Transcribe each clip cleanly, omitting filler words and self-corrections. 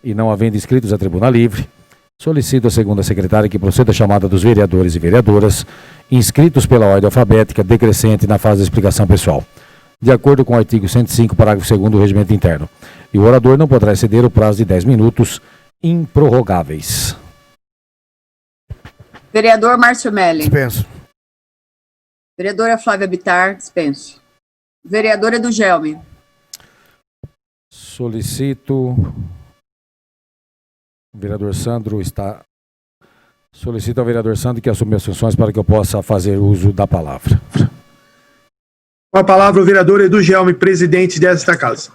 e não havendo inscritos à tribuna livre, solicito à segunda secretária que proceda a chamada dos vereadores e vereadoras inscritos pela ordem alfabética decrescente na fase da explicação pessoal, de acordo com o artigo 105, parágrafo 2º do Regimento Interno. E o orador não poderá exceder o prazo de 10 minutos improrrogáveis. Vereador Márcio Melli. Dispenso. Vereadora Flávia Bittar, dispenso. Vereadora do Gelme. Solicito... O vereador Sandro está... Solicito ao vereador Sandro que assuma as funções para que eu possa fazer uso da palavra. Com a palavra o vereador Edu Gelme, presidente desta casa.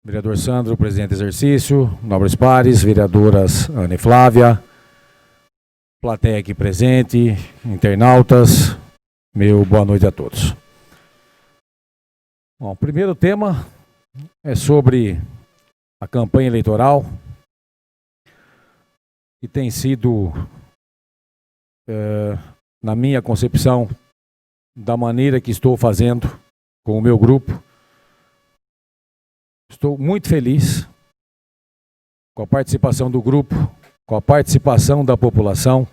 Vereador Sandro, presidente exercício, nobres pares, vereadoras Ana e Flávia, plateia aqui presente, internautas, meu boa noite a todos. Bom, o primeiro tema é sobre a campanha eleitoral, que tem sido, na minha concepção, da maneira que estou fazendo com o meu grupo. Estou muito feliz com a participação do grupo, com a participação da população.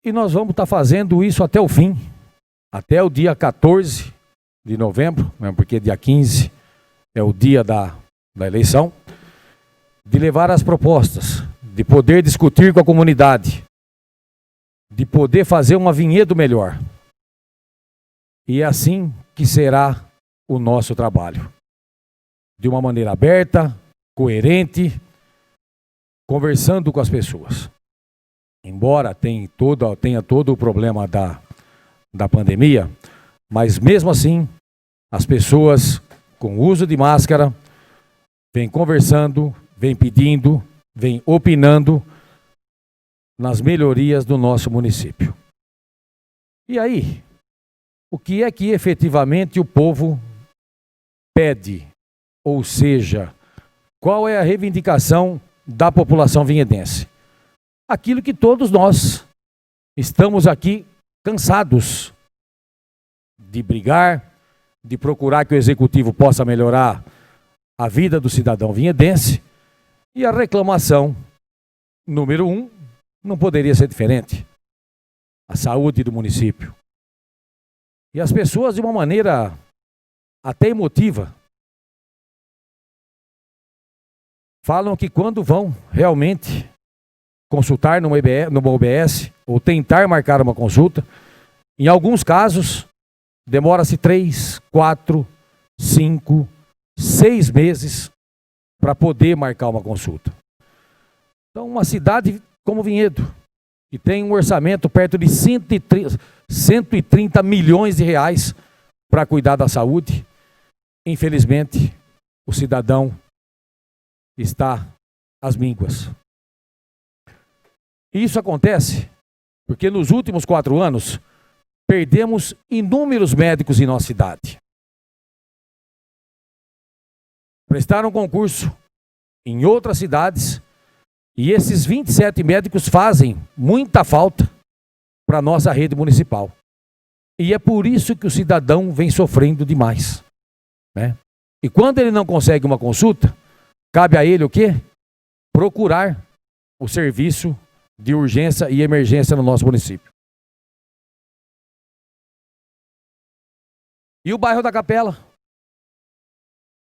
E nós vamos estar fazendo isso até o fim, até o dia 14 de novembro, porque dia 15 é o dia da eleição, de levar as propostas, de poder discutir com a comunidade, de poder fazer um vinhedo melhor. E é assim que será o nosso trabalho. De uma maneira aberta, coerente, conversando com as pessoas. Embora tenha todo o problema da pandemia, mas mesmo assim, as pessoas com uso de máscara vêm conversando, vêm pedindo, vêm opinando nas melhorias do nosso município. E aí, o que é que efetivamente o povo pede? Ou seja, qual é a reivindicação da população vinhedense? Aquilo que todos nós estamos aqui cansados de brigar, de procurar que o executivo possa melhorar a vida do cidadão vinhedense, e a reclamação número 1 não poderia ser diferente. A saúde do município. E as pessoas, de uma maneira até emotiva, falam que quando vão realmente consultar numa UBS ou tentar marcar uma consulta, em alguns casos, demora-se 3, 4, 5, 6 meses para poder marcar uma consulta. Então, uma cidade como Vinhedo, que tem um orçamento perto de 130 milhões de reais para cuidar da saúde, infelizmente, o cidadão está às mínguas. Isso acontece porque nos últimos 4 anos, perdemos inúmeros médicos em nossa cidade. Prestaram concurso em outras cidades e esses 27 médicos fazem muita falta para a nossa rede municipal. E é por isso que o cidadão vem sofrendo demais, né? E quando ele não consegue uma consulta, cabe a ele o quê? Procurar o serviço de urgência e emergência no nosso município. E o bairro da Capela,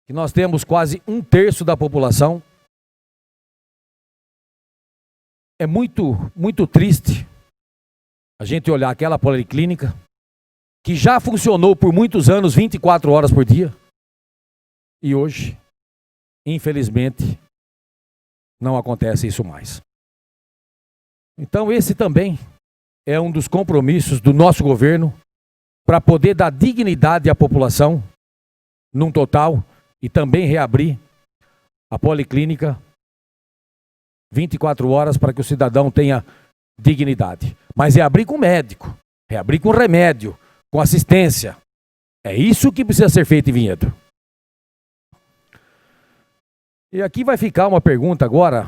que nós temos quase 1/3 da população, é muito triste a gente olhar aquela policlínica que já funcionou por muitos anos, 24 horas por dia, e hoje, infelizmente, não acontece isso mais. Então esse também é um dos compromissos do nosso governo para poder dar dignidade à população num total e também reabrir a policlínica 24 horas para que o cidadão tenha dignidade. Mas reabrir com médico, reabrir com remédio, com assistência. É isso que precisa ser feito em Vinhedo. E aqui vai ficar uma pergunta agora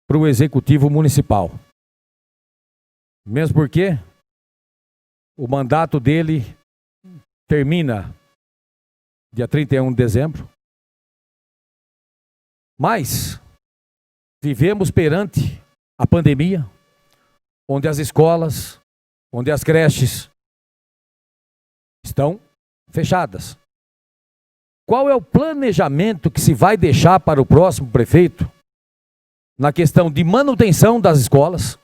para o Executivo Municipal. Mesmo porque o mandato dele termina dia 31 de dezembro. Mas vivemos perante a pandemia, onde as escolas, onde as creches estão fechadas. Qual é o planejamento que se vai deixar para o próximo prefeito na questão de manutenção das escolas,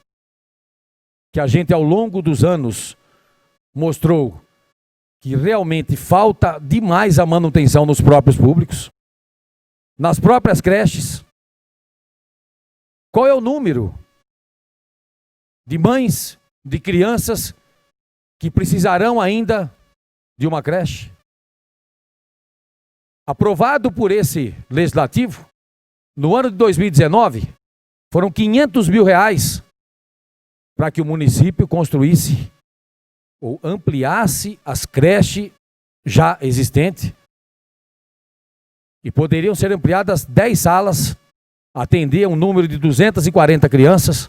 que a gente ao longo dos anos mostrou que realmente falta demais a manutenção nos próprios públicos, nas próprias creches? Qual é o número de mães, de crianças que precisarão ainda de uma creche? Aprovado por esse legislativo, no ano de 2019, foram 500 mil reais para que o município construísse ou ampliasse as creches já existentes. E poderiam ser ampliadas 10 salas, atender um número de 240 crianças,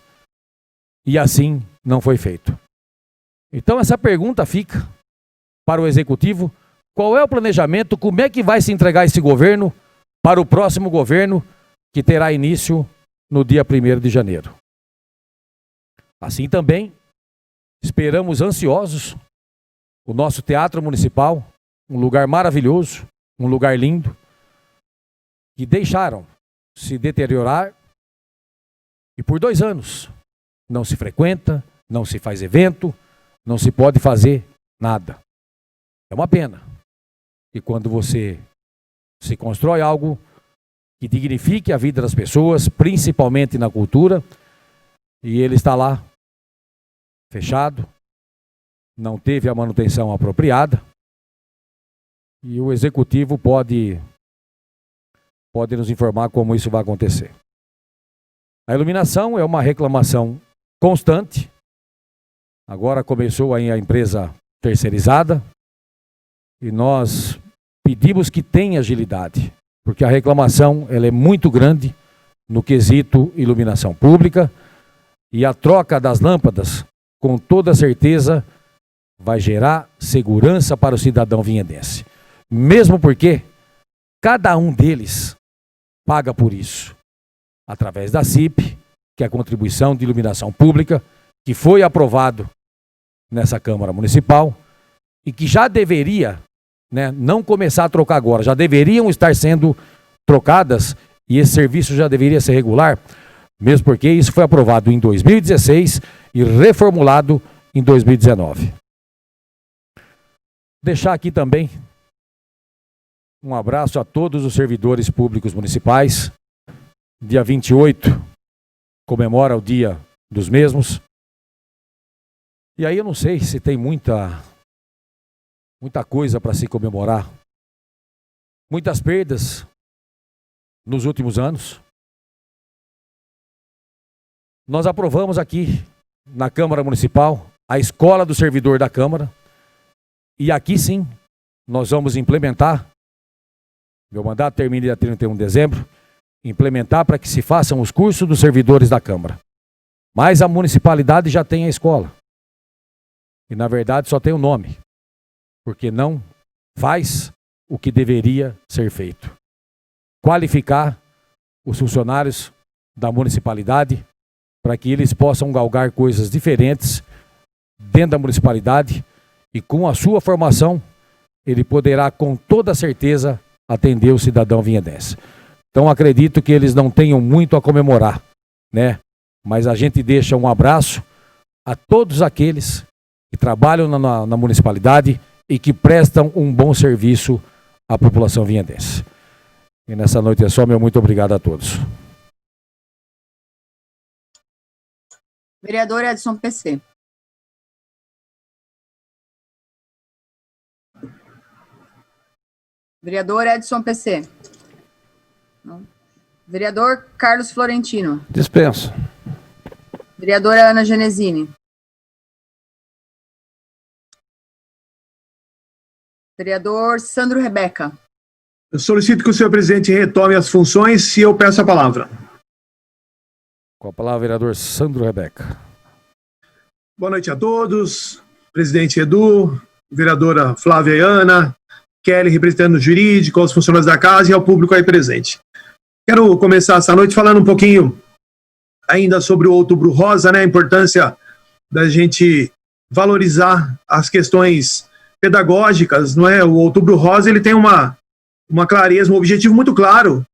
e assim não foi feito. Então essa pergunta fica para o executivo: qual é o planejamento, como é que vai se entregar esse governo para o próximo governo, que terá início no dia 1º de janeiro? Assim também, esperamos ansiosos o nosso Teatro Municipal, um lugar maravilhoso, um lugar lindo, que deixaram se deteriorar e por 2 anos não se frequenta, não se faz evento, não se pode fazer nada. É uma pena. E quando você se constrói algo que dignifique a vida das pessoas, principalmente na cultura, e ele está lá fechado, não teve a manutenção apropriada, e o executivo pode nos informar como isso vai acontecer. A iluminação é uma reclamação constante. Agora começou aí a empresa terceirizada, e nós pedimos que tenha agilidade, porque a reclamação ela é muito grande no quesito iluminação pública, e a troca das lâmpadas, com toda certeza, vai gerar segurança para o cidadão vinhedense. Mesmo porque cada um deles paga por isso, através da CIP, que é a contribuição de iluminação pública, que foi aprovado nessa Câmara Municipal, e que já deveria, não começar a trocar agora, já deveriam estar sendo trocadas, e esse serviço já deveria ser regular, mesmo porque isso foi aprovado em 2016 e reformulado em 2019. Deixar aqui também um abraço a todos os servidores públicos municipais. Dia 28 comemora o dia dos mesmos. E aí eu não sei se tem muita coisa para se comemorar. Muitas perdas nos últimos anos. Nós aprovamos aqui na Câmara Municipal a Escola do Servidor da Câmara. E aqui sim, nós vamos implementar, meu mandato termina dia 31 de dezembro, implementar para que se façam os cursos dos servidores da Câmara. Mas a municipalidade já tem a escola. E na verdade só tem o nome, porque não faz o que deveria ser feito. Qualificar os funcionários da municipalidade para que eles possam galgar coisas diferentes dentro da municipalidade, e com a sua formação ele poderá com toda certeza atender o cidadão vinhedense. Então acredito que eles não tenham muito a comemorar, mas a gente deixa um abraço a todos aqueles que trabalham na municipalidade e que prestam um bom serviço à população vinhedense. E nessa noite é só, meu muito obrigado a todos. Vereador Edson PC. Vereador Edson PC. Não. Vereador Carlos Florentino. Dispenso. Vereadora Ana Genesini. Vereador Sandro Rebeca. Eu solicito que o senhor presidente retome as funções e eu peço a palavra. Com a palavra, vereador Sandro Rebeca. Boa noite a todos. Presidente Edu, vereadora Flávia e Ana, Kelly representando o jurídico, aos funcionários da casa e ao público aí presente. Quero começar essa noite falando um pouquinho ainda sobre o Outubro Rosa, né, a importância da gente valorizar as questões pedagógicas, não é? O Outubro Rosa, ele tem uma clareza, um objetivo muito claro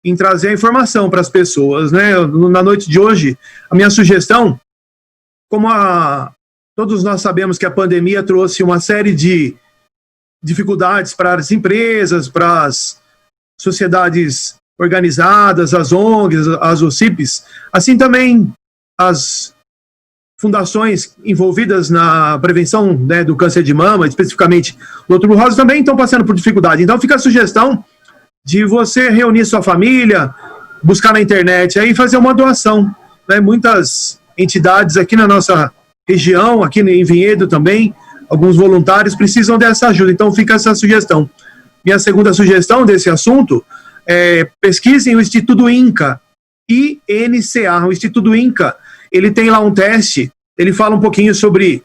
em trazer a informação para as pessoas, né? Na noite de hoje, a minha sugestão, como todos nós sabemos que a pandemia trouxe uma série de dificuldades para as empresas, para as sociedades organizadas, as ONGs, as OCIPs, assim também as fundações envolvidas na prevenção, né, do câncer de mama, especificamente o Outubro Rosa, também estão passando por dificuldade. Então fica a sugestão de você reunir sua família, buscar na internet aí e fazer uma doação, né? Muitas entidades aqui na nossa região, aqui em Vinhedo também, alguns voluntários precisam dessa ajuda, então fica essa sugestão. Minha segunda sugestão desse assunto é pesquisem o Instituto INCA, INCA, o Instituto INCA, ele tem lá um teste, ele fala um pouquinho sobre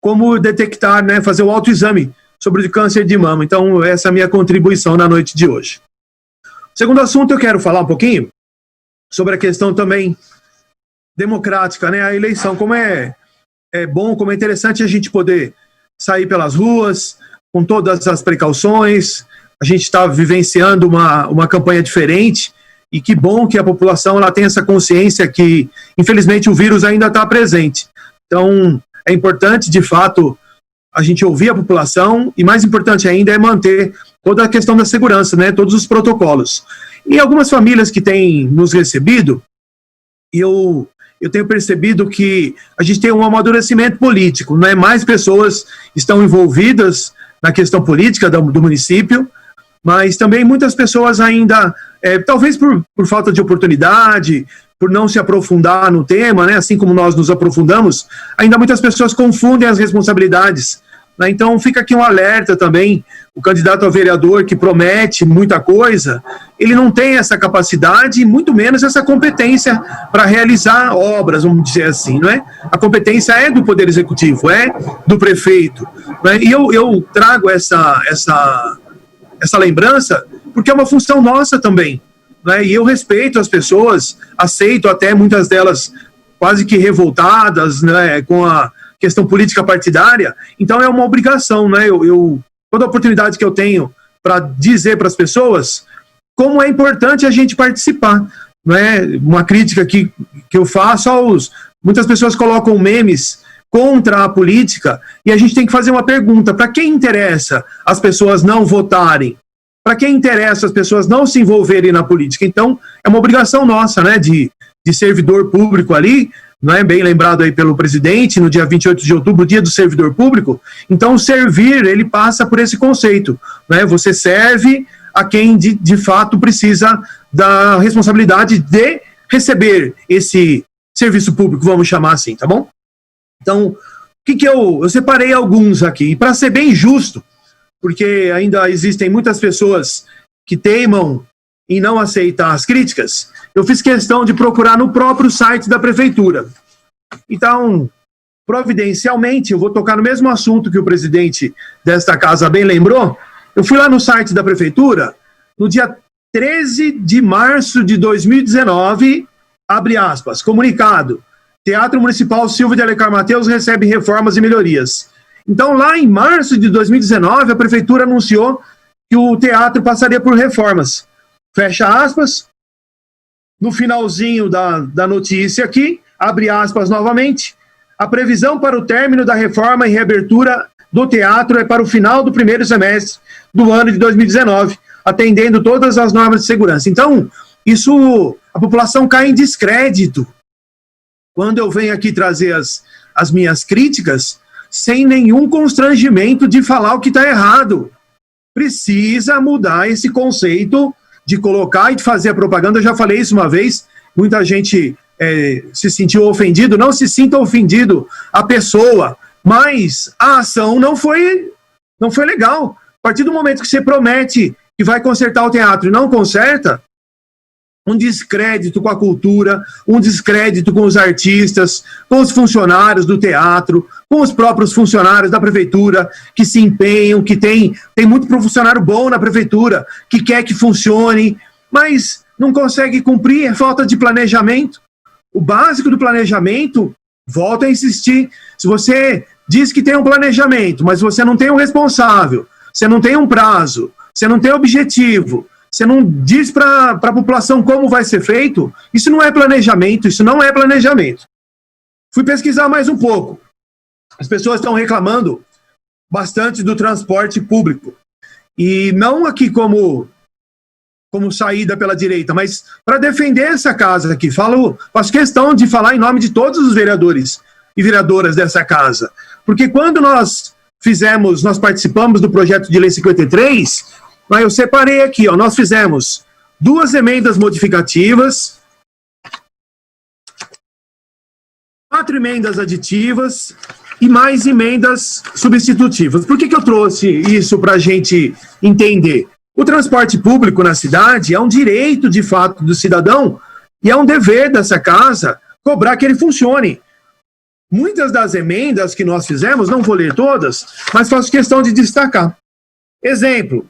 como detectar, né, fazer o autoexame sobre o câncer de mama. Então, essa é a minha contribuição na noite de hoje. Segundo assunto, eu quero falar um pouquinho sobre a questão também democrática, né, a eleição, como é bom, como é interessante a gente poder sair pelas ruas com todas as precauções. A gente está vivenciando uma campanha diferente, e que bom que a população ela tem essa consciência que, infelizmente, o vírus ainda está presente. Então, é importante, de fato, a gente ouvir a população, e mais importante ainda é manter toda a questão da segurança, né, todos os protocolos. E algumas famílias que têm nos recebido, eu tenho percebido que a gente tem um amadurecimento político, né, mais pessoas estão envolvidas na questão política do município, mas também muitas pessoas ainda, talvez por falta de oportunidade, por não se aprofundar no tema, né, assim como nós nos aprofundamos, ainda muitas pessoas confundem as responsabilidades, né? Então fica aqui um alerta também, o candidato a vereador que promete muita coisa, ele não tem essa capacidade e muito menos essa competência para realizar obras, vamos dizer assim, não é? A competência é do Poder Executivo, é do prefeito, né? E eu trago essa lembrança, porque é uma função nossa também, né? E eu respeito as pessoas, aceito até muitas delas quase que revoltadas, né, com a questão política partidária, então é uma obrigação, né? Toda oportunidade que eu tenho para dizer para as pessoas como é importante a gente participar, né? Uma crítica que eu faço muitas pessoas colocam memes contra a política, e a gente tem que fazer uma pergunta: para quem interessa as pessoas não votarem? Para quem interessa as pessoas não se envolverem na política? Então, é uma obrigação nossa, né, de servidor público ali, não é, bem lembrado aí pelo presidente, no dia 28 de outubro, dia do servidor público. Então, servir, ele passa por esse conceito, né? Você serve a quem de fato precisa da responsabilidade de receber esse serviço público, vamos chamar assim, tá bom? Então, eu separei alguns aqui, e para ser bem justo, porque ainda existem muitas pessoas que teimam em não aceitar as críticas, eu fiz questão de procurar no próprio site da prefeitura. Então, providencialmente, eu vou tocar no mesmo assunto que o presidente desta casa bem lembrou. Eu fui lá no site da prefeitura, no dia 13 de março de 2019, abre aspas, comunicado: Teatro Municipal Silva de Alencar Mateus recebe reformas e melhorias. Então, lá em março de 2019, a prefeitura anunciou que o teatro passaria por reformas. Fecha aspas. No finalzinho da notícia aqui, abre aspas novamente: a previsão para o término da reforma e reabertura do teatro é para o final do primeiro semestre do ano de 2019, atendendo todas as normas de segurança. Então, a população cai em descrédito quando eu venho aqui trazer as minhas críticas, sem nenhum constrangimento de falar o que está errado. Precisa mudar esse conceito de colocar e de fazer a propaganda. Eu já falei isso uma vez, muita gente se sentiu ofendido. Não se sinta ofendido a pessoa, mas a ação não foi legal. A partir do momento que você promete que vai consertar o teatro e não conserta, um descrédito com a cultura, um descrédito com os artistas, com os funcionários do teatro, com os próprios funcionários da prefeitura, que se empenham, que tem muito funcionário bom na prefeitura, que quer que funcione, mas não consegue cumprir, é falta de planejamento. O básico do planejamento, volto a insistir, se você diz que tem um planejamento, mas você não tem um responsável, você não tem um prazo, você não tem objetivo, você não diz para a população como vai ser feito, isso não é planejamento, isso não é planejamento. Fui pesquisar mais um pouco. As pessoas estão reclamando bastante do transporte público. E não aqui como saída pela direita, mas para defender essa casa aqui. Faço questão de falar em nome de todos os vereadores e vereadoras dessa casa. Porque quando nós participamos do projeto de lei 53, eu separei aqui, nós fizemos 2 emendas modificativas, 4 emendas aditivas e mais emendas substitutivas. Por que eu trouxe isso para a gente entender? O transporte público na cidade é um direito, de fato, do cidadão e é um dever dessa casa cobrar que ele funcione. Muitas das emendas que nós fizemos, não vou ler todas, mas faço questão de destacar. Exemplo,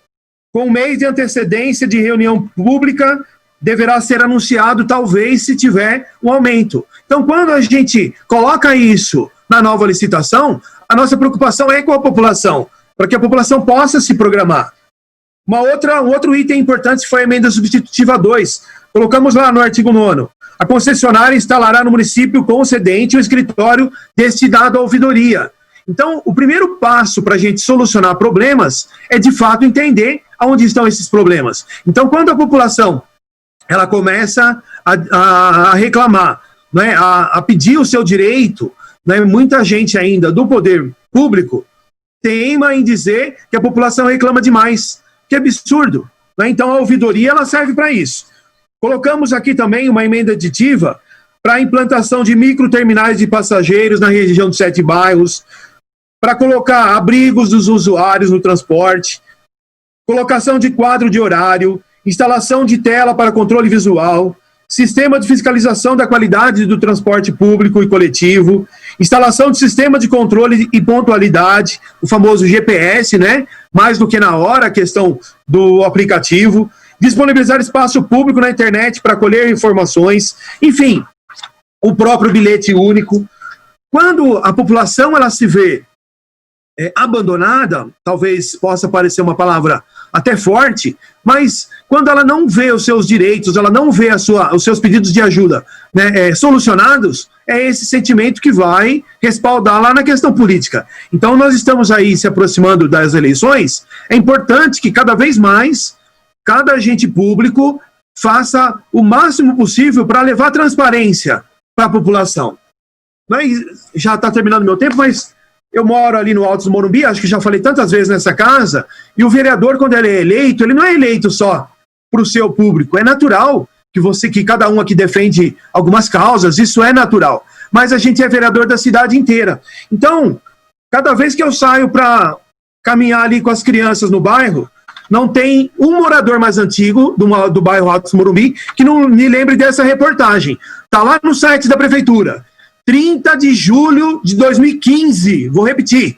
com 1 mês de antecedência de reunião pública, deverá ser anunciado, talvez, se tiver um aumento. Então, quando a gente coloca isso na nova licitação, a nossa preocupação é com a população, para que a população possa se programar. Um outro item importante foi a emenda substitutiva 2. Colocamos lá no artigo 9º. A concessionária instalará no município concedente o escritório destinado à ouvidoria. Então, o primeiro passo para a gente solucionar problemas é, de fato, entender aonde estão esses problemas. Então, quando a população ela começa a reclamar, né, a pedir o seu direito, né, muita gente ainda do poder público teima em dizer que a população reclama demais. Que absurdo. Né? Então, a ouvidoria ela serve para isso. Colocamos aqui também uma emenda aditiva para a implantação de microterminais de passageiros na região de 7 bairros, para colocar abrigos dos usuários no transporte, colocação de quadro de horário, instalação de tela para controle visual, sistema de fiscalização da qualidade do transporte público e coletivo, instalação de sistema de controle e pontualidade, o famoso GPS, né? Mais do que na hora, a questão do aplicativo, disponibilizar espaço público na internet para colher informações, enfim, o próprio bilhete único. Quando a população ela se vê abandonada, talvez possa parecer uma palavra até forte, mas quando ela não vê os seus direitos, ela não vê os seus pedidos de ajuda, né, solucionados, é esse sentimento que vai respaldar lá na questão política. Então, nós estamos aí se aproximando das eleições, é importante que cada vez mais, cada agente público faça o máximo possível para levar transparência para a população. Já está terminando meu tempo, mas eu moro ali no Alto do Morumbi, acho que já falei tantas vezes nessa casa, e o vereador, quando ele é eleito, ele não é eleito só para o seu público, é natural que cada um aqui defende algumas causas, isso é natural, mas a gente é vereador da cidade inteira. Então, cada vez que eu saio para caminhar ali com as crianças no bairro, não tem um morador mais antigo do bairro Alto do Morumbi que não me lembre dessa reportagem. Está lá no site da prefeitura. 30 de julho de 2015, vou repetir,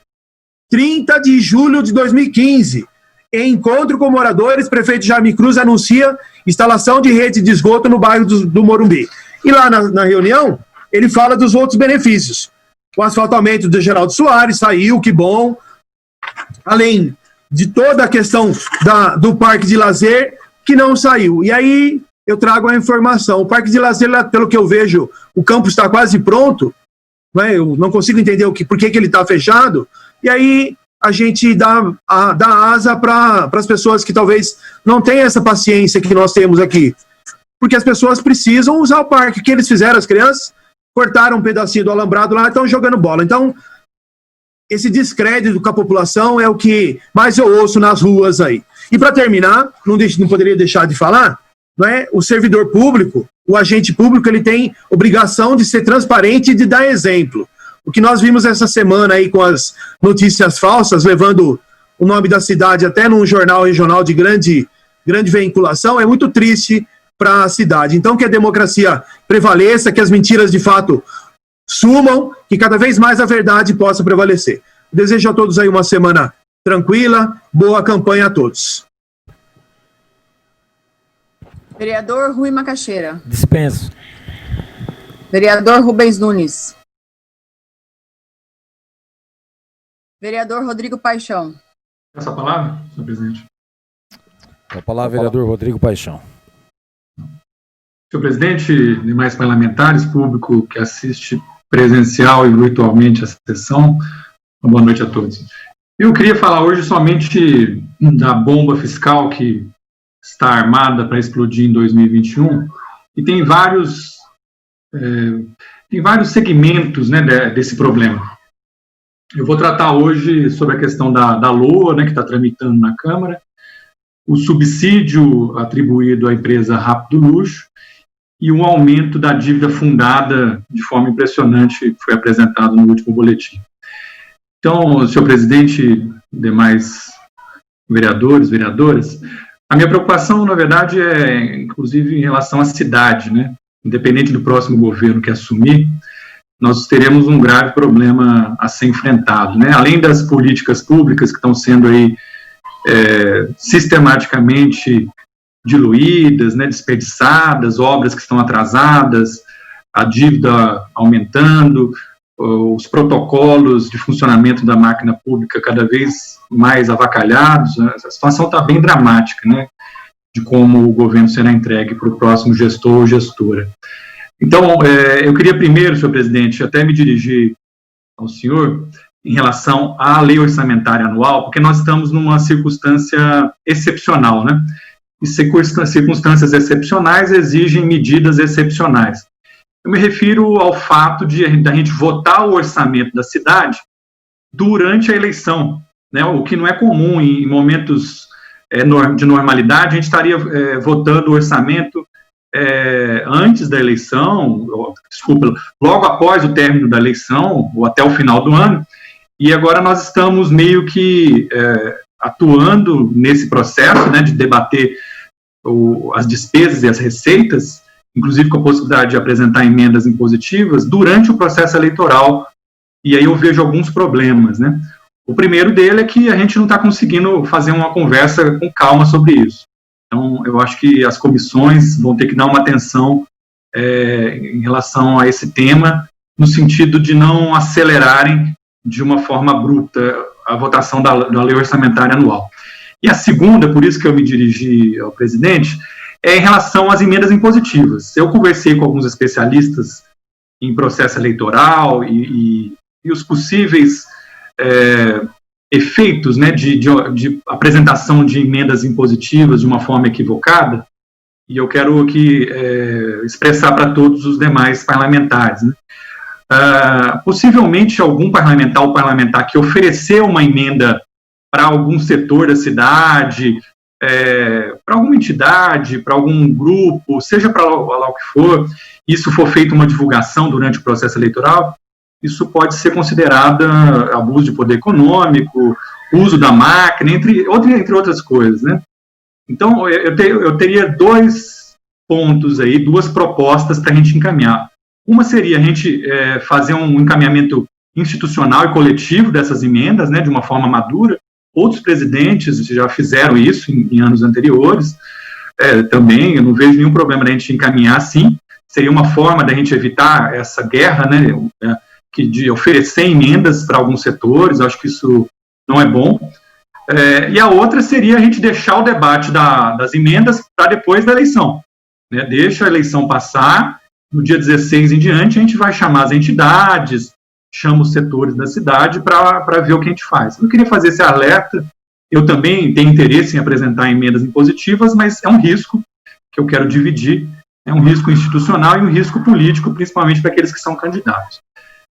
30 de julho de 2015, em encontro com moradores, prefeito Jaime Cruz anuncia instalação de rede de esgoto no bairro do Morumbi. E lá na reunião, ele fala dos outros benefícios. O asfaltamento do Geraldo Soares saiu, que bom, além de toda a questão do parque de lazer, que não saiu. E aí eu trago a informação. O parque de lazer, pelo que eu vejo, o campo está quase pronto, né? Eu não consigo entender por que ele está fechado, e aí a gente dá asa para as pessoas que talvez não tenham essa paciência que nós temos aqui, porque as pessoas precisam usar o parque. O que eles fizeram, as crianças? Cortaram um pedacinho do alambrado lá e estão jogando bola. Então, esse descrédito com a população é o que mais eu ouço nas ruas aí. E para terminar, não poderia deixar de falar, não é? O servidor público, o agente público, ele tem obrigação de ser transparente e de dar exemplo. O que nós vimos essa semana aí com as notícias falsas, levando o nome da cidade até num jornal regional de grande veiculação, é muito triste, para a cidade. Então, que a democracia prevaleça, que as mentiras de fato sumam, que cada vez mais a verdade possa prevalecer. Desejo a todos aí uma semana tranquila, boa campanha a todos. Vereador Rui Macaxeira. Dispenso. Vereador Rubens Nunes. Vereador Rodrigo Paixão. Essa palavra, senhor presidente. A palavra, vereador Rodrigo Paixão. Senhor presidente, demais parlamentares, público que assiste presencial e virtualmente essa sessão, uma boa noite a todos. Eu queria falar hoje somente da bomba fiscal que está armada para explodir em 2021, e tem vários segmentos, né, desse problema. Eu vou tratar hoje sobre a questão da LOA, né, que está tramitando na Câmara, o subsídio atribuído à empresa Rápido Luxo e um aumento da dívida fundada de forma impressionante que foi apresentado no último boletim. Então, senhor presidente, demais vereadores, vereadoras, a minha preocupação, na verdade, é, inclusive, em relação à cidade, né? Independente do próximo governo que assumir, nós teremos um grave problema a ser enfrentado, né? Além das políticas públicas que estão sendo aí sistematicamente diluídas, né, desperdiçadas, obras que estão atrasadas, a dívida aumentando, os protocolos de funcionamento da máquina pública cada vez mais avacalhados, né? A situação está bem dramática, né, de como o governo será entregue para o próximo gestor ou gestora. Então, eu queria primeiro, senhor presidente, até me dirigir ao senhor em relação à lei orçamentária anual, porque nós estamos numa circunstância excepcional, né? E circunstâncias excepcionais exigem medidas excepcionais. Eu me refiro ao fato da gente votar o orçamento da cidade durante a eleição, né? O que não é comum em momentos de normalidade, a gente estaria votando o orçamento antes da eleição, logo após o término da eleição, ou até o final do ano, e agora nós estamos meio que atuando nesse processo, né, de debater as despesas e as receitas, inclusive com a possibilidade de apresentar emendas impositivas, durante o processo eleitoral, e aí eu vejo alguns problemas, né. O primeiro dele é que a gente não está conseguindo fazer uma conversa com calma sobre isso. Então, eu acho que as comissões vão ter que dar uma atenção em relação a esse tema, no sentido de não acelerarem de uma forma bruta a votação da lei orçamentária anual. E a segunda, por isso que eu me dirigi ao presidente, é em relação às emendas impositivas. Eu conversei com alguns especialistas em processo eleitoral e os possíveis efeitos, né, de apresentação de emendas impositivas de uma forma equivocada, e eu quero aqui expressar para todos os demais parlamentares, né. Possivelmente algum parlamentar ou parlamentar que ofereceu uma emenda para algum setor da cidade, para alguma entidade, para algum grupo, seja para lá o que for, isso for feito uma divulgação durante o processo eleitoral, isso pode ser considerado abuso de poder econômico, uso da máquina, entre outras coisas, né? Então, eu teria dois pontos aí, duas propostas para a gente encaminhar. Uma seria a gente fazer um encaminhamento institucional e coletivo dessas emendas, né, de uma forma madura. Outros presidentes já fizeram isso em anos anteriores. Também, eu não vejo nenhum problema da gente encaminhar assim. Seria uma forma da gente evitar essa guerra, né, de oferecer emendas para alguns setores. Acho que isso não é bom. E a outra seria a gente deixar o debate das emendas para depois da eleição, né? Deixa a eleição passar. No dia 16 em diante, a gente vai chamar as entidades, chama os setores da cidade para ver o que a gente faz. Eu queria fazer esse alerta. Eu também tenho interesse em apresentar emendas impositivas, mas é um risco que eu quero dividir. É um risco institucional e um risco político, principalmente para aqueles que são candidatos.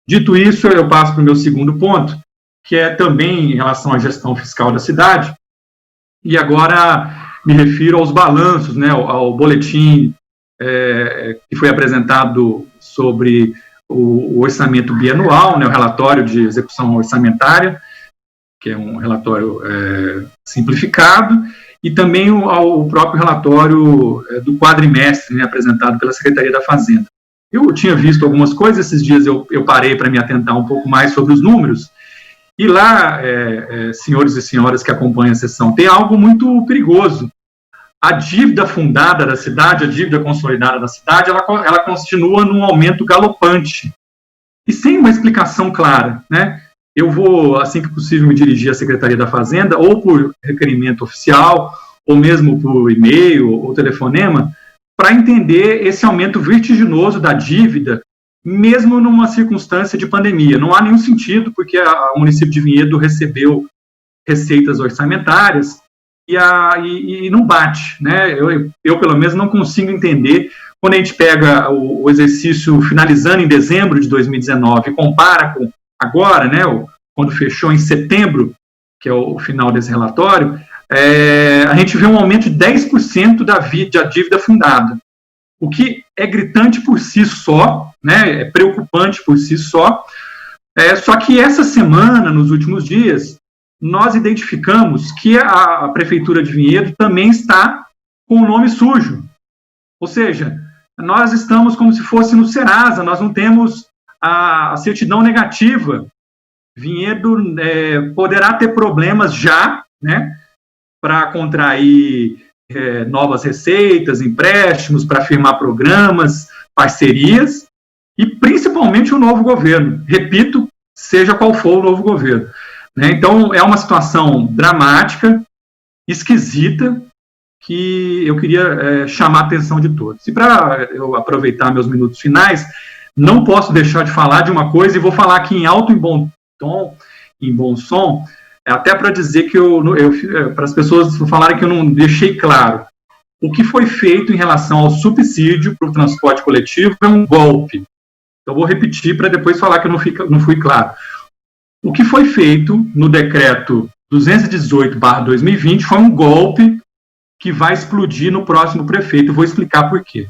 Dito isso, eu passo para o meu segundo ponto, que é também em relação à gestão fiscal da cidade. E agora me refiro aos balanços, né, ao boletim que foi apresentado sobre o orçamento bianual, né, o relatório de execução orçamentária, que é um relatório simplificado, e também ao próprio relatório do quadrimestre, né, apresentado pela Secretaria da Fazenda. Eu tinha visto algumas coisas, esses dias eu parei para me atentar um pouco mais sobre os números, e lá, senhores e senhoras que acompanham a sessão, tem algo muito perigoso. A dívida fundada da cidade, a dívida consolidada da cidade, ela continua num aumento galopante, e sem uma explicação clara, né? Eu vou, assim que possível, me dirigir à Secretaria da Fazenda, ou por requerimento oficial, ou mesmo por e-mail ou telefonema, para entender esse aumento vertiginoso da dívida, mesmo numa circunstância de pandemia. Não há nenhum sentido, porque o município de Vinhedo recebeu receitas orçamentárias e não bate, né? Eu, pelo menos, não consigo entender. Quando a gente pega o exercício finalizando em dezembro de 2019 e compara com agora, né, quando fechou em setembro, que é o final desse relatório, a gente vê um aumento de 10% da dívida fundada, o que é gritante por si só, né, é preocupante por si só, só que essa semana, nos últimos dias, nós identificamos que a Prefeitura de Vinhedo também está com o nome sujo, ou seja, nós estamos como se fosse no Serasa, nós não temos a certidão negativa. Vinhedo poderá ter problemas já, né, para contrair novas receitas, empréstimos, para firmar programas, parcerias, e principalmente o novo governo. Repito, seja qual for o novo governo, né? Então, é uma situação dramática, esquisita, que eu queria chamar a atenção de todos. E para eu aproveitar meus minutos finais, não posso deixar de falar de uma coisa, e vou falar aqui em alto e bom tom, em bom som, até para dizer que para as pessoas falarem que eu não deixei claro. O que foi feito em relação ao subsídio para o transporte coletivo é um golpe. Então, vou repetir para depois falar que eu não fui claro. O que foi feito no decreto 218/2020 foi um golpe que vai explodir no próximo prefeito. Eu vou explicar por quê.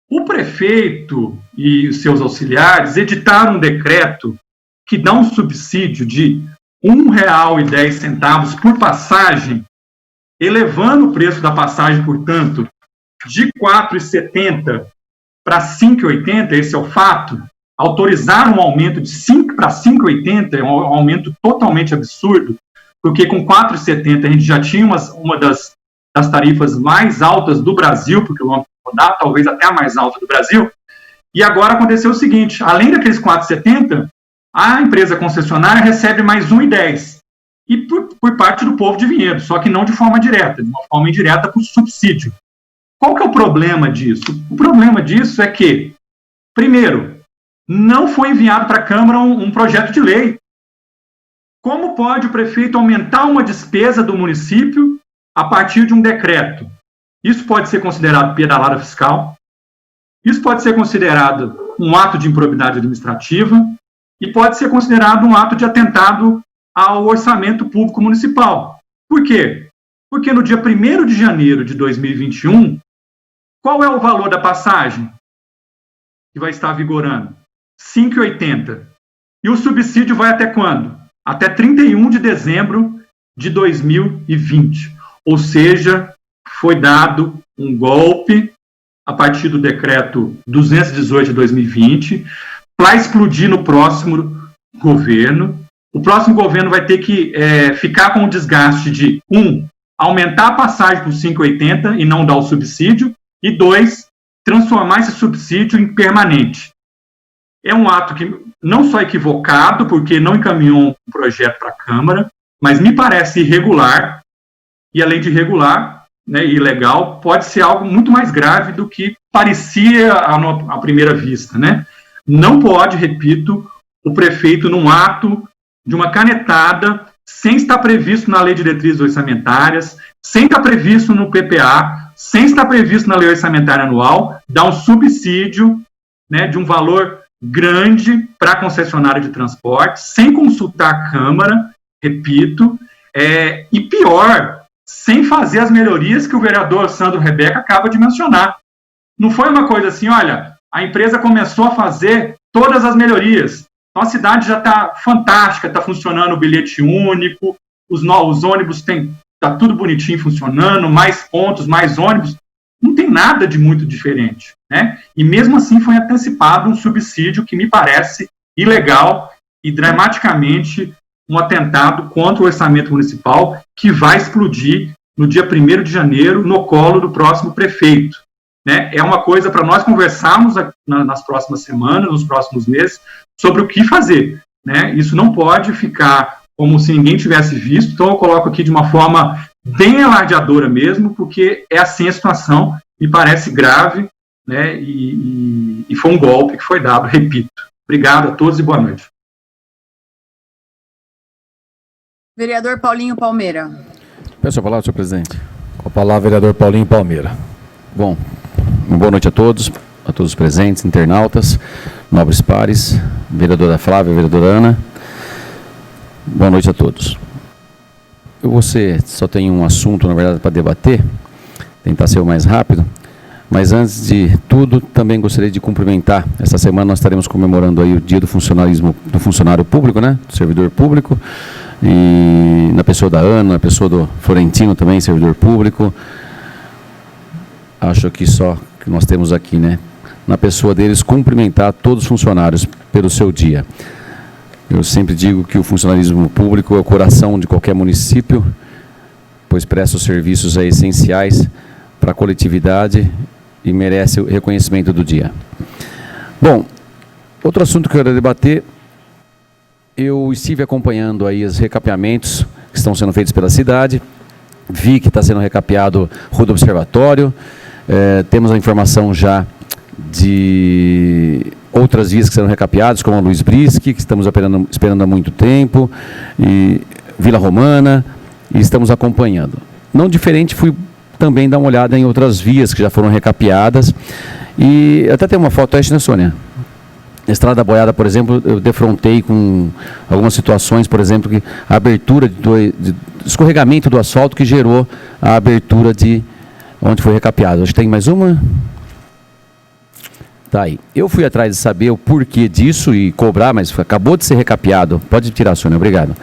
O prefeito e os seus auxiliares editaram um decreto que dá um subsídio de R$ 1,10 por passagem, elevando o preço da passagem, portanto, de R$ 4,70 para R$ 5,80, esse é o fato. Autorizaram um aumento de 5 para R$ 5,80, é um aumento totalmente absurdo, porque com R$ 4,70 a gente já tinha uma das tarifas mais altas do Brasil, porque o rodar, talvez até a mais alta do Brasil, e agora aconteceu o seguinte, além daqueles R$ 4,70, a empresa concessionária recebe mais R$ 1,10, e por parte do povo de Vinhedo, só que não de forma direta, de uma forma indireta por subsídio. Qual que é o problema disso? O problema disso é que, primeiro, não foi enviado para a Câmara um projeto de lei. Como pode o prefeito aumentar uma despesa do município a partir de um decreto? Isso pode ser considerado pedalada fiscal, isso pode ser considerado um ato de improbidade administrativa e pode ser considerado um ato de atentado ao orçamento público municipal. Por quê? Porque no dia 1º de janeiro de 2021, qual é o valor da passagem que vai estar vigorando? R$ 5,80. E o subsídio vai até quando? Até 31 de dezembro de 2020. Ou seja, foi dado um golpe a partir do decreto 218 de 2020 para explodir no próximo governo. O próximo governo vai ter que ficar com o desgaste de, aumentar a passagem por R$ 5,80 e não dar o subsídio, e 2, transformar esse subsídio em permanente. É um ato que não só equivocado, porque não encaminhou um projeto para a Câmara, mas me parece irregular, e além de irregular, né, ilegal, pode ser algo muito mais grave do que parecia à primeira vista, né? Não pode, repito, o prefeito, num ato de uma canetada, sem estar previsto na Lei de Diretrizes Orçamentárias, sem estar previsto no PPA, sem estar previsto na Lei Orçamentária Anual, dar um subsídio, né, de um valor grande para a concessionária de transporte, sem consultar a Câmara, repito, e pior, sem fazer as melhorias que o vereador Sandro Rebeca acaba de mencionar. Não foi uma coisa assim, olha, a empresa começou a fazer todas as melhorias, então a cidade já está fantástica, está funcionando o bilhete único, os ônibus têm está tudo bonitinho funcionando, mais pontos, mais ônibus, não tem nada de muito diferente, né? E mesmo assim foi antecipado um subsídio que me parece ilegal e dramaticamente um atentado contra o orçamento municipal que vai explodir no dia 1º de janeiro no colo do próximo prefeito, né? É uma coisa para nós conversarmos nas próximas semanas, nos próximos meses, sobre o que fazer, né? Isso não pode ficar como se ninguém tivesse visto, então eu coloco aqui de uma forma bem alardeadora mesmo, porque é assim a situação, me parece grave, né? E foi um golpe que foi dado, repito. Obrigado a todos e boa noite. Vereador Paulinho Palmeira. Peço a palavra, senhor presidente. Com a palavra, vereador Paulinho Palmeira. Bom, uma boa noite a todos os presentes, internautas, nobres pares, vereadora Flávia, vereadora Ana. Boa noite a todos. Você só tem um assunto, na verdade, para debater, tentar ser o mais rápido, mas antes de tudo, também gostaria de cumprimentar. Essa semana nós estaremos comemorando aí o dia do funcionalismo, do funcionário público, né, do servidor público, e na pessoa da Ana, na pessoa do Florentino também, servidor público. Acho que só que nós temos aqui, né, na pessoa deles, cumprimentar todos os funcionários pelo seu dia. Eu sempre digo que o funcionalismo público é o coração de qualquer município, pois presta os serviços essenciais para a coletividade e merece o reconhecimento do dia. Bom, outro assunto que eu quero debater, eu estive acompanhando aí os recapeamentos que estão sendo feitos pela cidade, vi que está sendo recapeado Rua do Observatório, temos a informação já de outras vias que serão recapeadas, como a Luiz Brisque, que estamos esperando há muito tempo, e Vila Romana, e estamos acompanhando. Não diferente, fui também dar uma olhada em outras vias que já foram recapeadas, e até tem uma foto aí, né, Sônia? Estrada da Boiada, por exemplo, eu defrontei com algumas situações, por exemplo, que a abertura de escorregamento do asfalto que gerou a abertura de onde foi recapeado. Acho que tem mais uma. Tá aí. Eu fui atrás de saber o porquê disso e cobrar, mas acabou de ser recapeado. Pode tirar, Sônia, obrigado.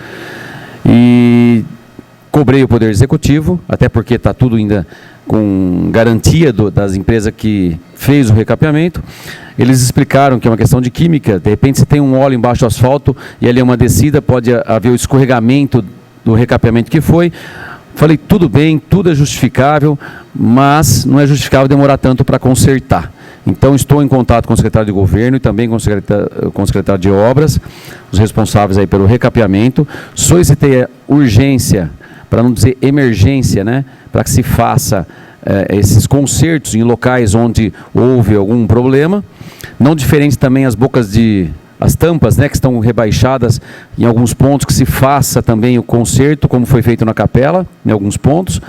E cobrei o Poder Executivo, até porque está tudo ainda com garantia das empresas que fez o recapeamento. Eles explicaram que é uma questão de química. De repente, se tem um óleo embaixo do asfalto e ali é uma descida, pode haver o escorregamento do recapeamento que foi. Falei, tudo bem, tudo é justificável, mas não é justificável demorar tanto para consertar. Então, estou em contato com o secretário de governo e também com o secretário de obras, os responsáveis aí pelo recapeamento. Solicitei a urgência, para não dizer emergência, né, para que se faça esses consertos em locais onde houve algum problema. Não diferente também as tampas, né, que estão rebaixadas em alguns pontos, que se faça também o conserto, como foi feito na capela, em alguns pontos,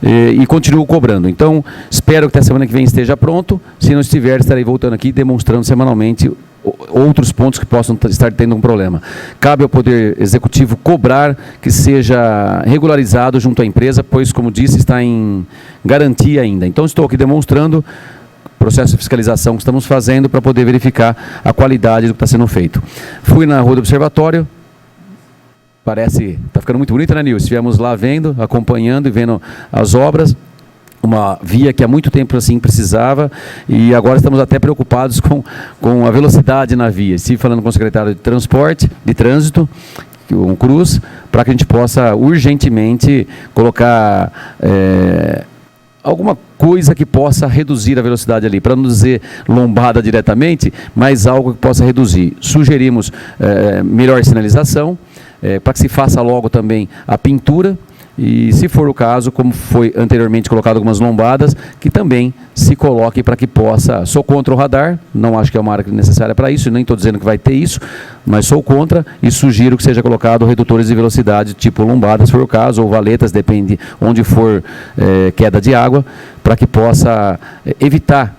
e continuo cobrando. Então, espero que até semana que vem esteja pronto. Se não estiver, estarei voltando aqui demonstrando semanalmente outros pontos que possam estar tendo um problema. Cabe ao Poder Executivo cobrar que seja regularizado junto à empresa, pois, como disse, está em garantia ainda. Então, estou aqui demonstrando processo de fiscalização que estamos fazendo para poder verificar a qualidade do que está sendo feito. Fui na Rua do Observatório, parece, está ficando muito bonita, né, Nilson? Estivemos lá vendo, acompanhando e vendo as obras, uma via que há muito tempo assim precisava, e agora estamos até preocupados com a velocidade na via. Estive falando com o secretário de Transporte, de Trânsito, o Cruz, para que a gente possa urgentemente colocar alguma coisa que possa reduzir a velocidade ali, para não dizer lombada diretamente, mas algo que possa reduzir. Sugerimos melhor sinalização, para que se faça logo também a pintura, e se for o caso, como foi anteriormente colocado algumas lombadas, que também se coloque para que possa. Sou contra o radar, não acho que é uma área necessária para isso, nem estou dizendo que vai ter isso, mas sou contra e sugiro que seja colocado redutores de velocidade, tipo lombadas, se for o caso, ou valetas, depende onde for queda de água, para que possa evitar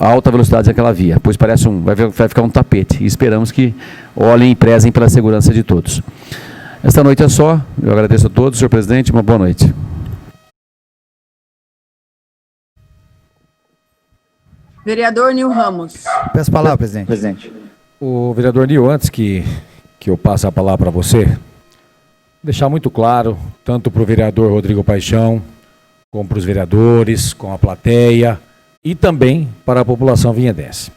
a alta velocidade daquela via, pois parece vai ficar um tapete, e esperamos que olhem e prezem pela segurança de todos. Esta noite é só, eu agradeço a todos, senhor presidente, uma boa noite. Vereador Nil Ramos. Peço a palavra, presidente. O vereador Nil, antes que eu passe a palavra para você, deixar muito claro, tanto para o vereador Rodrigo Paixão, como para os vereadores, com a plateia e também para a população vinhedense.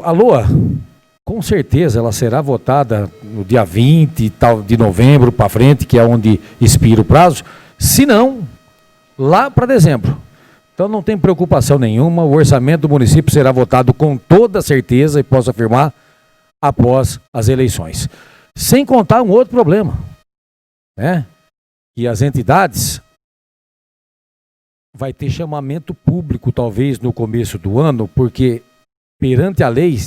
A LOA, com certeza, ela será votada no dia 20 de novembro para frente, que é onde expira o prazo, se não, lá para dezembro. Então não tem preocupação nenhuma, o orçamento do município será votado com toda certeza, e posso afirmar, após as eleições. Sem contar um outro problema, né? Que as entidades vai ter chamamento público, talvez, no começo do ano, porque perante a lei,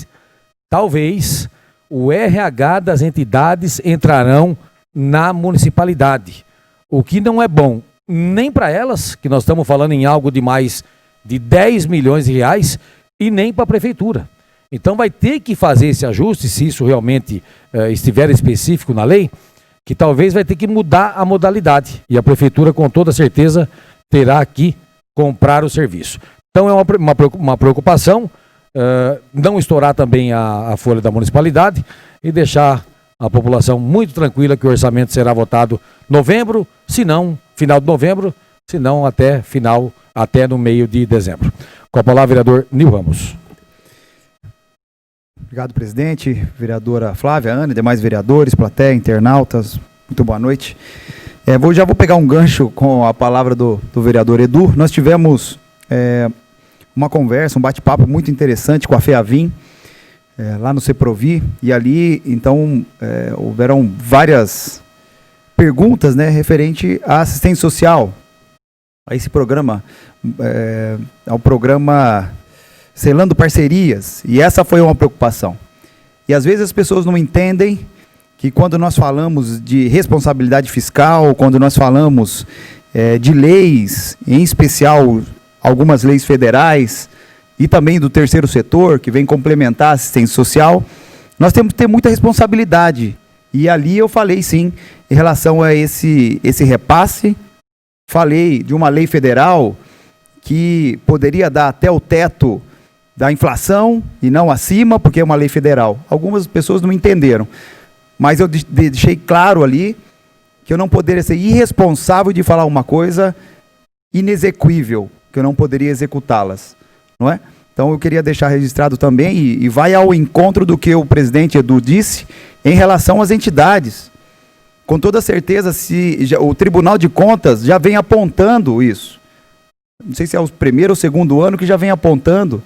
talvez o RH das entidades entrarão na municipalidade, o que não é bom nem para elas, que nós estamos falando em algo de mais de 10 milhões de reais, e nem para a prefeitura. Então vai ter que fazer esse ajuste, se isso realmente estiver específico na lei, que talvez vai ter que mudar a modalidade, e a prefeitura com toda certeza terá que comprar o serviço. Então é uma preocupação, não estourar também a folha da municipalidade e deixar a população muito tranquila que o orçamento será votado em novembro, se não final de novembro, se não até no meio de dezembro. Com a palavra, vereador Nil Ramos. Obrigado, presidente, vereadora Flávia, Ana e demais vereadores, plateia, internautas, muito boa noite. Já vou pegar um gancho com a palavra do vereador Edu. Nós tivemos uma conversa, um bate-papo muito interessante com a FEAVIM, lá no CEPROVI, e ali, então, houveram várias perguntas, né, referente à assistência social, a esse programa, ao programa Selando Parcerias, e essa foi uma preocupação. E às vezes as pessoas não entendem que quando nós falamos de responsabilidade fiscal, quando nós falamos de leis, em especial algumas leis federais, e também do terceiro setor, que vem complementar a assistência social, nós temos que ter muita responsabilidade. E ali eu falei, sim, em relação a esse repasse, falei de uma lei federal que poderia dar até o teto da inflação e não acima, porque é uma lei federal. Algumas pessoas não entenderam, mas eu deixei claro ali que eu não poderia ser irresponsável de falar uma coisa inexequível, que eu não poderia executá-las, não é? Então eu queria deixar registrado também, e vai ao encontro do que o presidente Edu disse em relação às entidades. Com toda certeza, o Tribunal de Contas já vem apontando isso. Não sei se é o primeiro ou segundo ano que já vem apontando.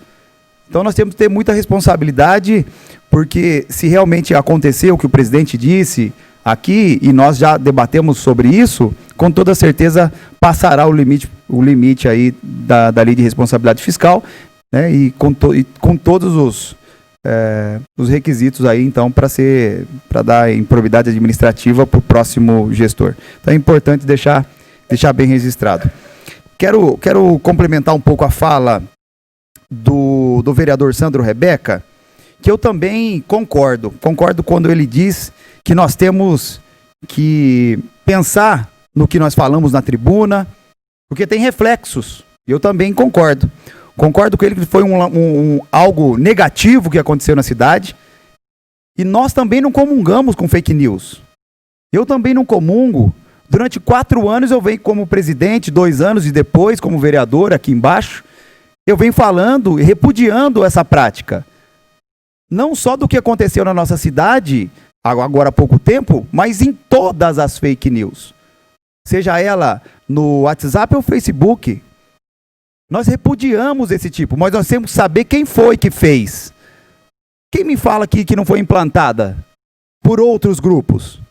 Então nós temos que ter muita responsabilidade, porque se realmente aconteceu o que o presidente disse aqui, e nós já debatemos sobre isso, com toda certeza passará o limite aí da lei de responsabilidade fiscal, né, e com todos os requisitos aí, então, para dar improbidade administrativa para o próximo gestor. Então é importante deixar bem registrado. Quero complementar um pouco a fala do vereador Sandro Rebeca, que eu também concordo quando ele diz que nós temos que pensar no que nós falamos na tribuna, porque tem reflexos. Eu também concordo com ele que foi algo negativo que aconteceu na cidade, e nós também não comungamos com fake news. Eu também não comungo. Durante 4 anos eu venho como presidente, 2 anos e depois como vereador aqui embaixo, eu venho falando e repudiando essa prática. Não só do que aconteceu na nossa cidade, agora há pouco tempo, mas em todas as fake news. Seja ela no WhatsApp ou Facebook. Nós repudiamos esse tipo, mas nós temos que saber quem foi que fez. Quem me fala aqui que não foi implantada por outros grupos?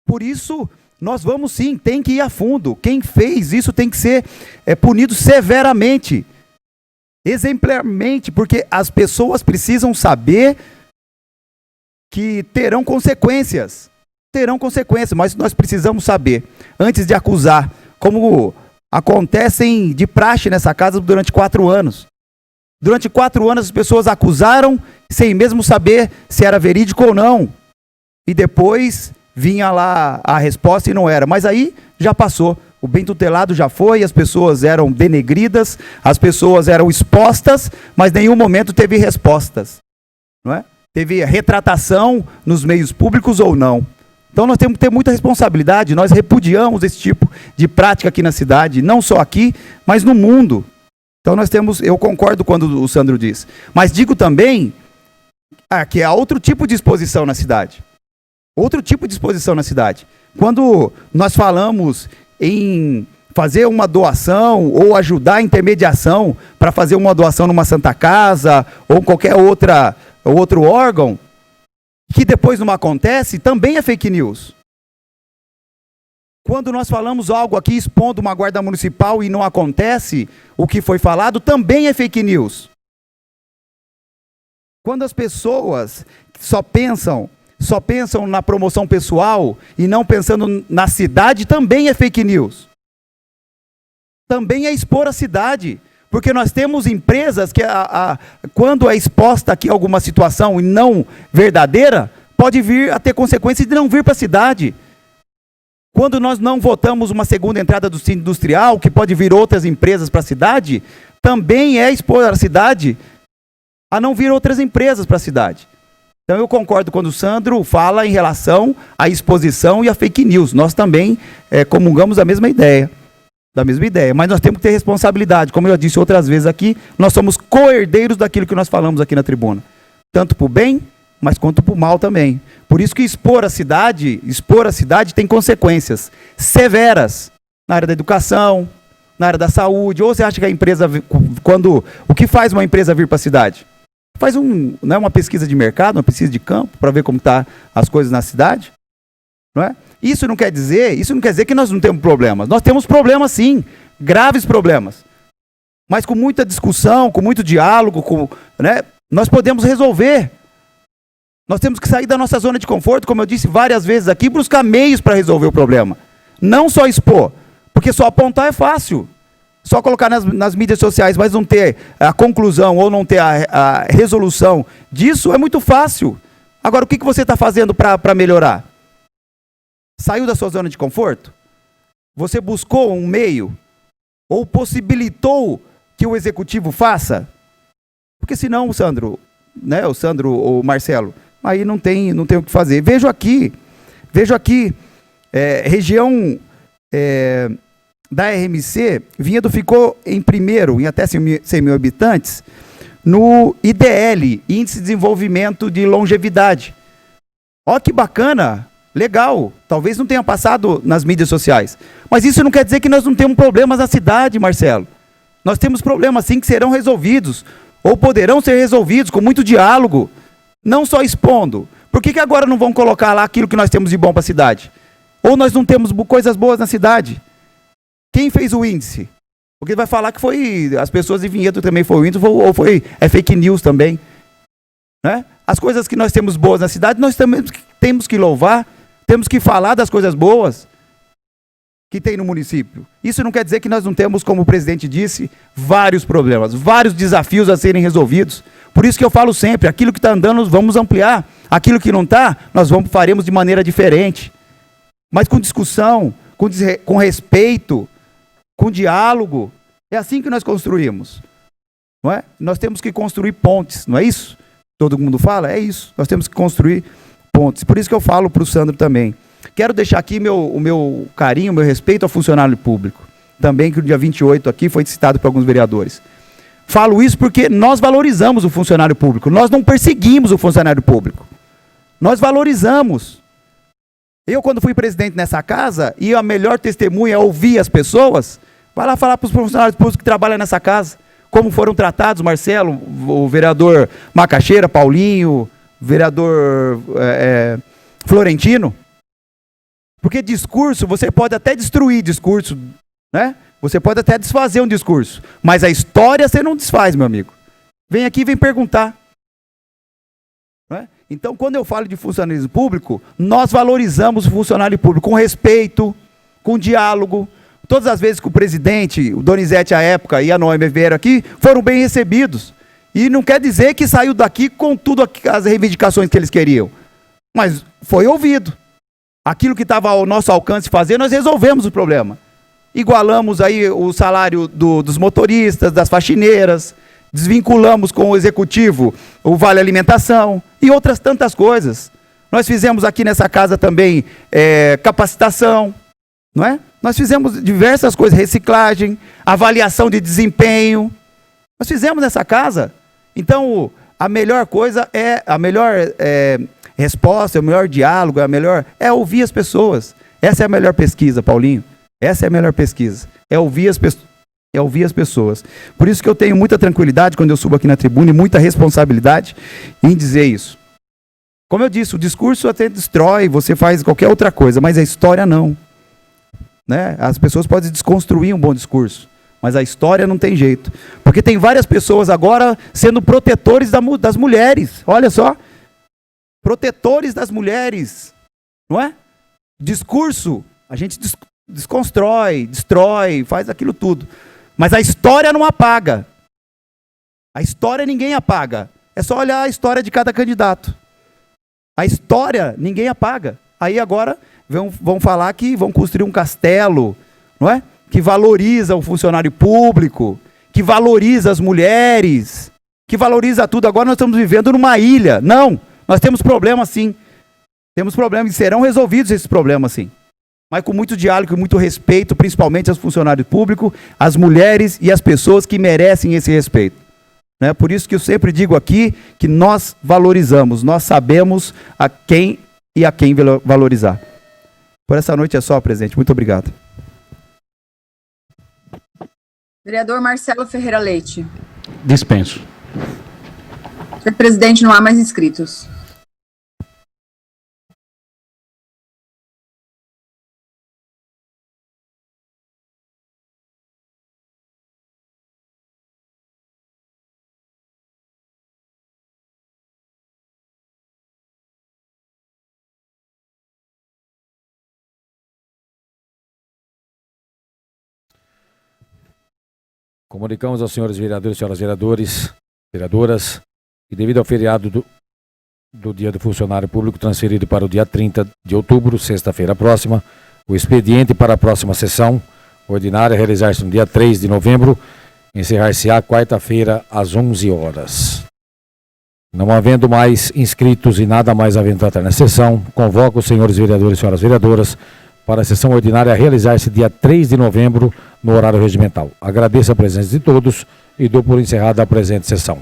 Por isso, nós vamos sim, tem que ir a fundo. Quem fez isso tem que ser punido severamente, exemplarmente, porque as pessoas precisam saber que terão consequências. Mas nós precisamos saber, antes de acusar, como acontecem de praxe nessa casa durante 4 anos. Durante 4 anos as pessoas acusaram sem mesmo saber se era verídico ou não. E depois vinha lá a resposta e não era. Mas aí já passou. O bem tutelado já foi, as pessoas eram denegridas, as pessoas eram expostas, mas em nenhum momento teve respostas. Não é? teve retratação nos meios públicos ou não. Então nós temos que ter muita responsabilidade, nós repudiamos esse tipo de prática aqui na cidade, não só aqui, mas no mundo. Então nós temos, eu concordo quando o Sandro diz, mas digo também que há outro tipo de exposição na cidade. Outro tipo de exposição na cidade. Quando nós falamos em fazer uma doação ou ajudar a intermediação para fazer uma doação numa Santa Casa ou qualquer outro órgão, que depois não acontece, também é fake news. Quando nós falamos algo aqui expondo uma guarda municipal e não acontece o que foi falado, também é fake news. Quando as pessoas só pensam na promoção pessoal e não pensando na cidade, também é fake news. Também é expor a cidade. Porque nós temos empresas que, quando é exposta aqui alguma situação e não verdadeira, pode vir a ter consequências de não vir para a cidade. Quando nós não votamos uma segunda entrada do Síndico Industrial, que pode vir outras empresas para a cidade, também é expor a cidade a não vir outras empresas para a cidade. Então eu concordo quando o Sandro fala em relação à exposição e à fake news. Nós também comungamos da mesma ideia. Mas nós temos que ter responsabilidade. Como eu já disse outras vezes aqui, nós somos co-herdeiros daquilo que nós falamos aqui na tribuna. Tanto para o bem, mas quanto para o mal também. Por isso que expor a cidade tem consequências severas na área da educação, na área da saúde. Ou você acha que a empresa, o que faz uma empresa vir para a cidade? Faz uma pesquisa de mercado, uma pesquisa de campo, para ver como estão as coisas na cidade. Não é? Isso não quer dizer que nós não temos problemas. Nós temos problemas sim, graves problemas. Mas com muita discussão, com muito diálogo, nós podemos resolver. Nós temos que sair da nossa zona de conforto, como eu disse várias vezes aqui, buscar meios para resolver o problema. Não só expor, porque só apontar é fácil. Só colocar nas mídias sociais, mas não ter a conclusão ou não ter a resolução disso é muito fácil. Agora, o que você está fazendo para melhorar? Saiu da sua zona de conforto? Você buscou um meio? Ou possibilitou que o executivo faça? Porque senão, o Sandro ou o Marcelo, aí não tem o que fazer. Vejo aqui, região da RMC, Vinhedo ficou em primeiro, em até 100 mil habitantes, no IDL, Índice de Desenvolvimento de Longevidade. Ó que bacana! Legal, talvez não tenha passado nas mídias sociais. Mas isso não quer dizer que nós não temos problemas na cidade, Marcelo. Nós temos problemas sim que serão resolvidos, ou poderão ser resolvidos com muito diálogo, não só expondo. Por que agora não vão colocar lá aquilo que nós temos de bom para a cidade? Ou nós não temos coisas boas na cidade? Quem fez o índice? Porque vai falar que foi as pessoas de Vinhedo também foi o índice, ou é fake news também. Né? As coisas que nós temos boas na cidade, nós temos que louvar. Temos que falar das coisas boas que tem no município. Isso não quer dizer que nós não temos, como o presidente disse, vários problemas, vários desafios a serem resolvidos. Por isso que eu falo sempre, aquilo que está andando, vamos ampliar. Aquilo que não está, faremos de maneira diferente. Mas com discussão, com respeito, com diálogo. É assim que nós construímos. Não é? Nós temos que construir pontes, não é isso? Todo mundo fala? É isso. Nós temos que construir pontos. Por isso que eu falo para o Sandro também. Quero deixar aqui o meu carinho, o meu respeito ao funcionário público. Também que no dia 28 aqui foi citado por alguns vereadores. Falo isso porque nós valorizamos o funcionário público. Nós não perseguimos o funcionário público. Nós valorizamos. Eu, quando fui presidente nessa casa, e a melhor testemunha é ouvir as pessoas, vai lá falar para os funcionários públicos que trabalham nessa casa, como foram tratados, Marcelo, o vereador Macaxeira, Paulinho, vereador Florentino. Porque discurso, você pode até destruir discurso, né? Você pode até desfazer um discurso, mas a história você não desfaz, meu amigo. Vem aqui e vem perguntar. Né? Então, quando eu falo de funcionalismo público, nós valorizamos o funcionário público com respeito, com diálogo. Todas as vezes que o presidente, o Donizete à época e a Noemi vieram aqui, foram bem recebidos. E não quer dizer que saiu daqui com tudo as reivindicações que eles queriam. Mas foi ouvido. Aquilo que estava ao nosso alcance fazer, nós resolvemos o problema. Igualamos aí o salário dos motoristas, das faxineiras, desvinculamos com o executivo o Vale Alimentação e outras tantas coisas. Nós fizemos aqui nessa casa também capacitação, não é? Nós fizemos diversas coisas, reciclagem, avaliação de desempenho. Nós fizemos nessa casa. Então, a melhor coisa a melhor resposta, o melhor diálogo, é ouvir as pessoas. Essa é a melhor pesquisa, Paulinho. Essa é a melhor pesquisa. É ouvir as pessoas. Por isso que eu tenho muita tranquilidade quando eu subo aqui na tribuna e muita responsabilidade em dizer isso. Como eu disse, o discurso até destrói, você faz qualquer outra coisa, mas a história não. Né? As pessoas podem desconstruir um bom discurso, mas a história não tem jeito. Porque tem várias pessoas agora sendo protetores das mulheres. Olha só. Protetores das mulheres. Não é? Discurso, a gente desconstrói, destrói, faz aquilo tudo. Mas a história não apaga. A história ninguém apaga. É só olhar a história de cada candidato. A história ninguém apaga. Aí agora vão falar que vão construir um castelo, não é? Que valoriza o funcionário público, que valoriza as mulheres, que valoriza tudo. Agora nós estamos vivendo numa ilha. Não, nós temos problemas sim. Temos problemas e serão resolvidos esses problemas sim. Mas com muito diálogo e muito respeito, principalmente aos funcionários públicos, às mulheres e às pessoas que merecem esse respeito. Né? Por isso que eu sempre digo aqui que nós valorizamos, nós sabemos a quem valorizar. Por essa noite é só, presidente. Muito obrigado. Vereador Marcelo Ferreira Leite. Dispenso. Senhor presidente, não há mais inscritos. Comunicamos aos senhores vereadores e senhoras vereadoras, que devido ao feriado do Dia do Funcionário Público transferido para o dia 30 de outubro, sexta-feira próxima, o expediente para a próxima sessão ordinária realizar-se no dia 3 de novembro, encerrar-se-á quarta-feira às 11 horas. Não havendo mais inscritos e nada mais havendo tratar na sessão, convoco os senhores vereadores e senhoras vereadoras para a sessão ordinária a realizar-se dia 3 de novembro, no horário regimental. Agradeço a presença de todos e dou por encerrada a presente sessão.